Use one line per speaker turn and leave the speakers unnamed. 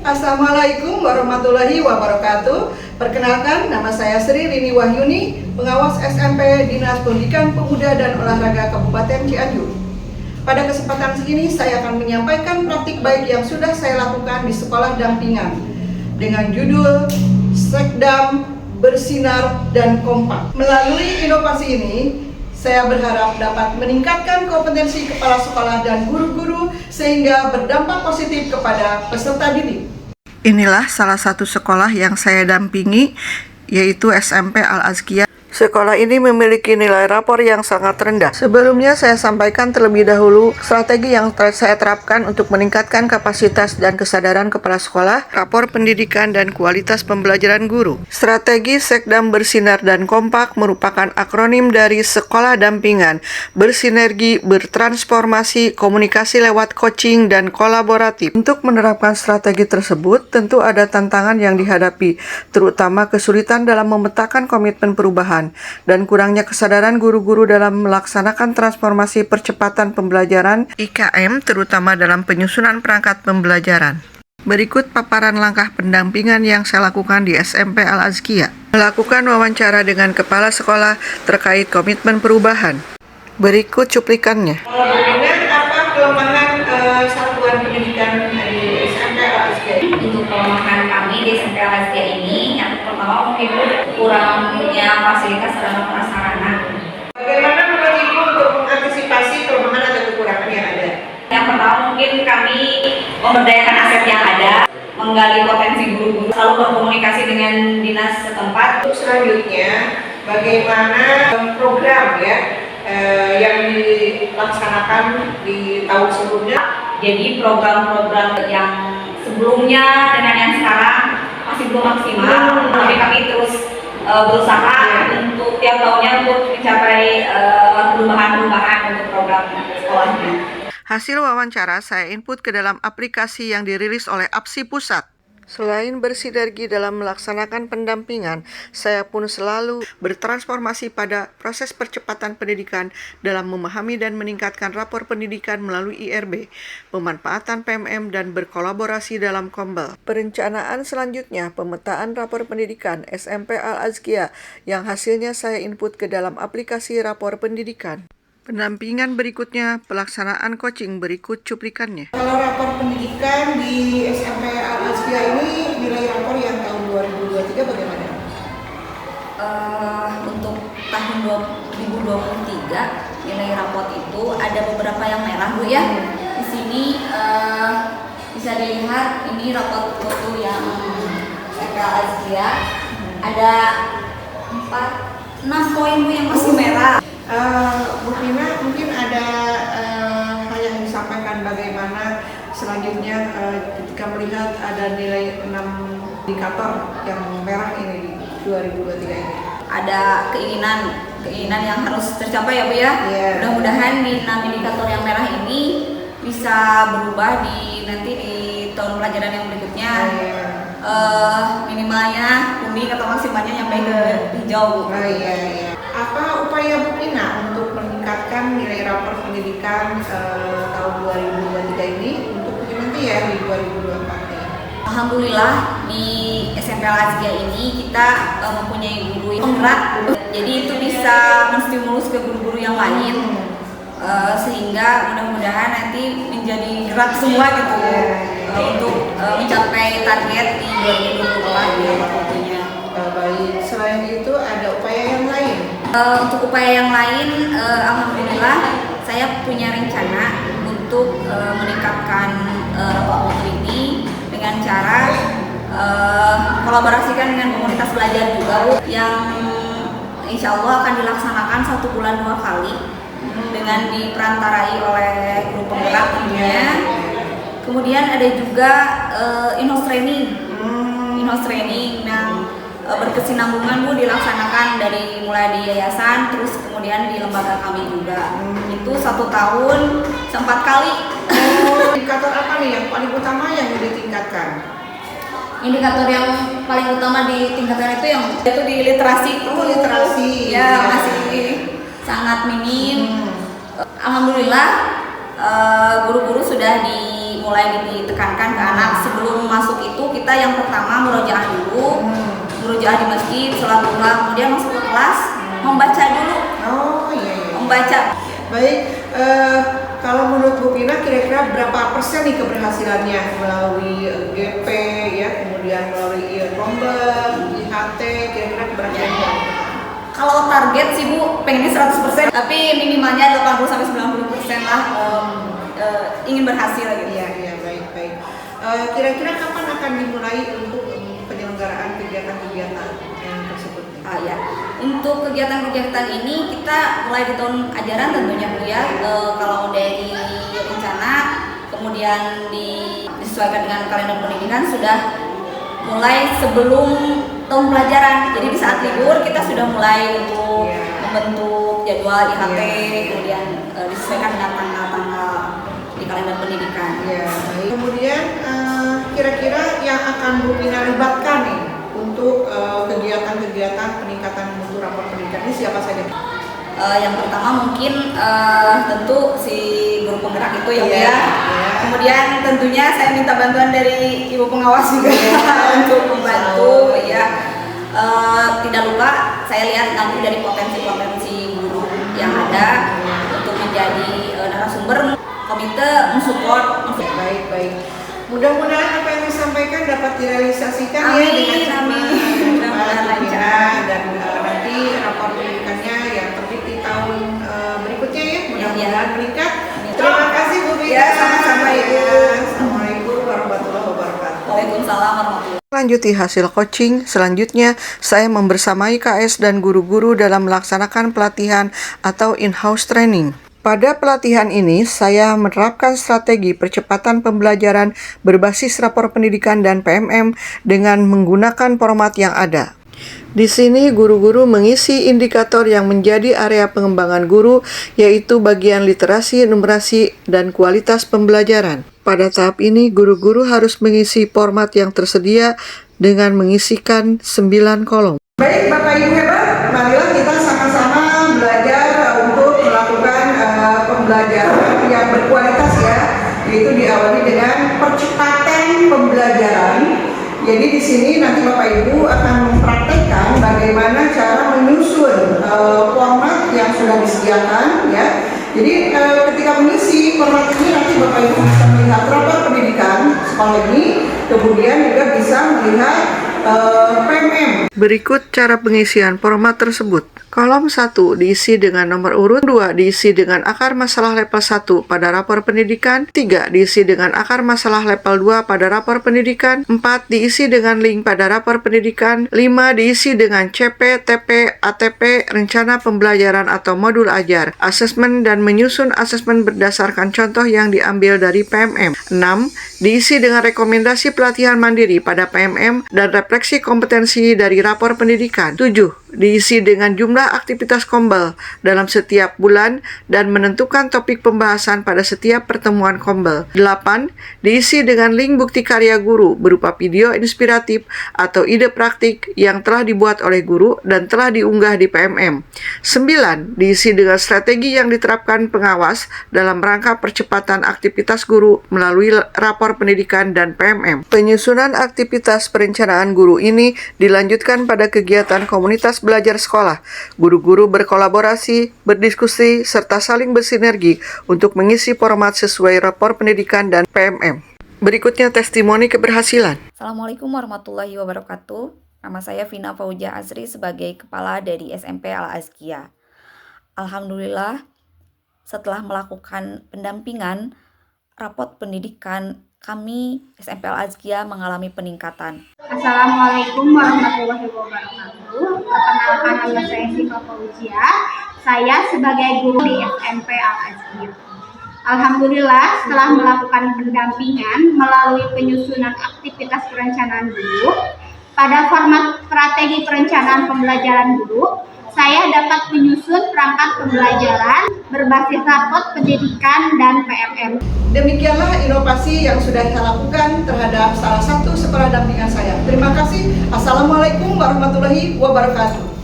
Assalamualaikum warahmatullahi wabarakatuh. Perkenalkan, nama saya Sri Rini Wahyuni, pengawas SMP Dinas Pendidikan Pemuda dan Olahraga Kabupaten Cianjur. Pada kesempatan ini saya akan menyampaikan praktik baik yang sudah saya lakukan di sekolah dampingan dengan judul Sekdam Bersinar dan Kompak. Melalui inovasi ini, saya berharap dapat meningkatkan kompetensi kepala sekolah dan guru-guru sehingga berdampak positif kepada peserta didik. Inilah salah satu sekolah yang saya dampingi, yaitu SMP Al-Azkiyah. Sekolah ini memiliki nilai rapor yang sangat rendah. Sebelumnya saya sampaikan terlebih dahulu strategi yang saya terapkan untuk meningkatkan kapasitas dan kesadaran kepala sekolah, rapor pendidikan dan kualitas pembelajaran guru. Strategi Sekdam Bersinar dan Kompak merupakan akronim dari sekolah dampingan, bersinergi, bertransformasi, komunikasi lewat coaching dan kolaboratif. Untuk menerapkan strategi tersebut, tentu ada tantangan yang dihadapi, terutama kesulitan dalam memetakan komitmen perubahan dan kurangnya kesadaran guru-guru dalam melaksanakan transformasi percepatan pembelajaran IKM, terutama dalam penyusunan perangkat pembelajaran. Berikut paparan langkah pendampingan yang saya lakukan di SMP Al-Azkiyah. Melakukan wawancara dengan kepala sekolah terkait komitmen perubahan. Berikut cuplikannya.
Dengan apa kelemahan satuan pendidikan di SMP Al-Azkiyah?
Untuk kelemahan kami di SMP Al-Azkiyah ini, yang pertama mungkin kurangnya fasilitas sarana prasarana.
Bagaimana menurut Ibu untuk mengantisipasi kelemahan atau kekurangan yang ada?
Yang pertama mungkin kami memberdayakan aset yang ada, menggali potensi guru-guru, selalu berkomunikasi dengan dinas setempat.
Untuk selanjutnya, bagaimana program yang dilaksanakan di tahun sebelumnya?
Jadi program-program yang sebelumnya dengan yang sekarang masih belum maksimal, tapi kami terus berusaha untuk tiap tahunnya untuk mencapai perubahan-perubahan untuk program sekolahnya.
Hasil wawancara saya input ke dalam aplikasi yang dirilis oleh APSI Pusat. Selain bersinergi dalam melaksanakan pendampingan, saya pun selalu bertransformasi pada proses percepatan pendidikan dalam memahami dan meningkatkan rapor pendidikan melalui IRB, pemanfaatan PMM, dan berkolaborasi dalam Kombel. Perencanaan selanjutnya, pemetaan rapor pendidikan SMP Al-Azkiyah yang hasilnya saya input ke dalam aplikasi rapor pendidikan. Pendampingan berikutnya, pelaksanaan coaching, berikut cuplikannya.
Kalau rapor pendidikan di SMP Al-Azkiyah ini nilai rapor yang tahun 2023 bagaimana?
Untuk tahun 2023 nilai raport itu ada beberapa yang merah Bu ya. Di sini bisa dilihat ini raport foto yang SMP Al-Azkiyah. Ada 6 poin Bu yang masih merah.
Bu Vina, mungkin ada hal yang disampaikan bagaimana selanjutnya ketika melihat ada nilai 6 indikator yang merah ini di 2023 ini.
Ada keinginan yang harus tercapai ya Bu ya. Mudah-mudahan di 6 indikator yang merah ini bisa berubah nanti di tahun pelajaran yang berikutnya. Minimalnya kuning atau maksimalnya nyampe ke hijau.
Apa upaya Bu Vina untuk meningkatkan nilai rapor pendidikan tahun 2023 ini untuk nanti ya di 2024 ya?
Alhamdulillah di SMP Al-Azkiyah ini kita mempunyai guru yang penggerak, jadi itu bisa menstimulus ke guru-guru yang lain sehingga mudah-mudahan nanti menjadi gerak semua gitu untuk mencapai target di 2024 ya tentunya.
Baik, selain itu ada upaya yang lain?
Untuk upaya yang lain, alhamdulillah saya punya rencana untuk meningkatkan rapor ini dengan cara kolaborasikan dengan komunitas belajar juga Bu, yang insya Allah akan dilaksanakan 1 bulan 2 kali dengan diperantarai oleh guru penggerak tentunya. Kemudian ada juga in-house training yang berkesinambungan Bu, dilaksanakan dari mulai di yayasan terus kemudian di lembaga kami juga. Itu 1 tahun 4 kali.
Indikator apa nih yang paling utama yang ditingkatkan?
Indikator yang paling utama ditingkatkan itu di literasi.
Literasi
ya masih sangat minim. Alhamdulillah guru-guru sudah mulai ditekankan ke anak sebelum masuk itu kita yang pertama murojaah dulu, murojaah di masjid, sholat duha, kemudian masuk ke kelas membaca dulu.
Oh iya.
Membaca.
Baik, kalau menurut Bu Pina kira-kira berapa persen nih keberhasilannya melalui GP ya, kemudian melalui rombel, IHT, kira-kira keberhasilannya?
Kalau target sih Bu pengennya 100%, tapi minimalnya 80-90% lah ingin berhasil gitu.
Iya, baik. Kira-kira kapan akan dimulai untuk penyelenggaraan kegiatan-kegiatan yang tersebut?
Ya, untuk kegiatan-kegiatan ini kita mulai di tahun ajaran tentunya Bu ya. Kalau dari rencana kemudian disesuaikan dengan kalender pendidikan sudah mulai sebelum tahun pelajaran. Jadi di saat libur kita sudah mulai untuk membentuk jadwal IHT, kemudian disesuaikan dengan tanggal-tanggal di kalender pendidikan.
Ya, baik. Kemudian kira-kira yang akan Bu Pina libatkan nih untuk kegiatan-kegiatan peningkatan mutu rapor pendidikan ini siapa saja?
Yang pertama mungkin tentu si guru penggerak itu ya Bu ya. Kemudian tentunya saya minta bantuan dari ibu pengawas juga untuk membantu ya. Tidak lupa saya lihat nanti dari potensi-potensi guru yang ada untuk menjadi narasumber komite mensupport.
Baik. Mudah-mudahan apa yang disampaikan dapat direalisasikan ya dengan cepat, lancar, dan nanti rapor pendidikannya yang terbit di tahun berikutnya ya mudah-mudahan meningkat. Terima kasih Bu Pina.
Ya, sama-sama Ibu.
Assalamualaikum warahmatullahi wabarakatuh.
Waalaikumsalam warahmatullahi.
Lanjuti hasil coaching, selanjutnya saya membersamai KS dan guru-guru dalam melaksanakan pelatihan atau in-house training. Pada pelatihan ini, saya menerapkan strategi percepatan pembelajaran berbasis rapor pendidikan dan PMM dengan menggunakan format yang ada. Di sini, guru-guru mengisi indikator yang menjadi area pengembangan guru, yaitu bagian literasi, numerasi, dan kualitas pembelajaran. Pada tahap ini, guru-guru harus mengisi format yang tersedia dengan mengisikan 9 kolom.
Baik Bapak Ibu hebat, marilah kita sama-sama belajar untuk melakukan pembelajaran yang berkualitas ya, yaitu diawali dengan percepatan pembelajaran. Jadi di sini nanti Bapak Ibu akan mempraktekkan bagaimana cara menyusun format yang sudah disediakan ya. Jadi ketika mengisi format ini nanti Bapak Ibu bisa melihat rapor pendidikan sekolah ini, kemudian juga bisa melihat PMM.
Berikut cara pengisian format tersebut. Kolom 1 diisi dengan nomor urut, 2 diisi dengan akar masalah level 1 pada rapor pendidikan, 3 diisi dengan akar masalah level 2 pada rapor pendidikan, 4 diisi dengan link pada rapor pendidikan, 5 diisi dengan CP, TP, ATP, rencana pembelajaran atau modul ajar, asesmen dan menyusun asesmen berdasarkan contoh yang diambil dari PMM, 6 diisi dengan rekomendasi pelatihan mandiri pada PMM dan refleksi kompetensi dari rapor pendidikan, 7 diisi dengan jumlah aktivitas kombel dalam setiap bulan dan menentukan topik pembahasan pada setiap pertemuan kombel. 8. Diisi dengan link bukti karya guru berupa video inspiratif atau ide praktik yang telah dibuat oleh guru dan telah diunggah di PMM. 9. Diisi dengan strategi yang diterapkan pengawas dalam rangka percepatan aktivitas guru melalui rapor pendidikan dan PMM. Penyusunan aktivitas perencanaan guru ini dilanjutkan pada kegiatan komunitas belajar sekolah. Guru-guru berkolaborasi, berdiskusi, serta saling bersinergi untuk mengisi format sesuai rapor pendidikan dan PMM. Berikutnya testimoni keberhasilan.
Assalamualaikum warahmatullahi wabarakatuh. Nama saya Vina Fauzia Asri sebagai kepala dari SMP Al-Azkiyah. Alhamdulillah, setelah melakukan pendampingan, rapot pendidikan kami SMP Al-Azkiyah mengalami peningkatan.
Assalamualaikum warahmatullahi wabarakatuh. Perkenalkan, nama saya Vina Fauzia. Saya sebagai guru di SMP Al-Azkiyah. Alhamdulillah, setelah melakukan pendampingan melalui penyusunan aktivitas perencanaan guru pada format strategi perencanaan pembelajaran guru, saya dapat menyusun perangkat pembelajaran berbasis rapot pendidikan dan PMM.
Demikianlah inovasi yang sudah saya lakukan terhadap salah satu sekolah dampingan saya. Terima kasih. Assalamualaikum warahmatullahi wabarakatuh.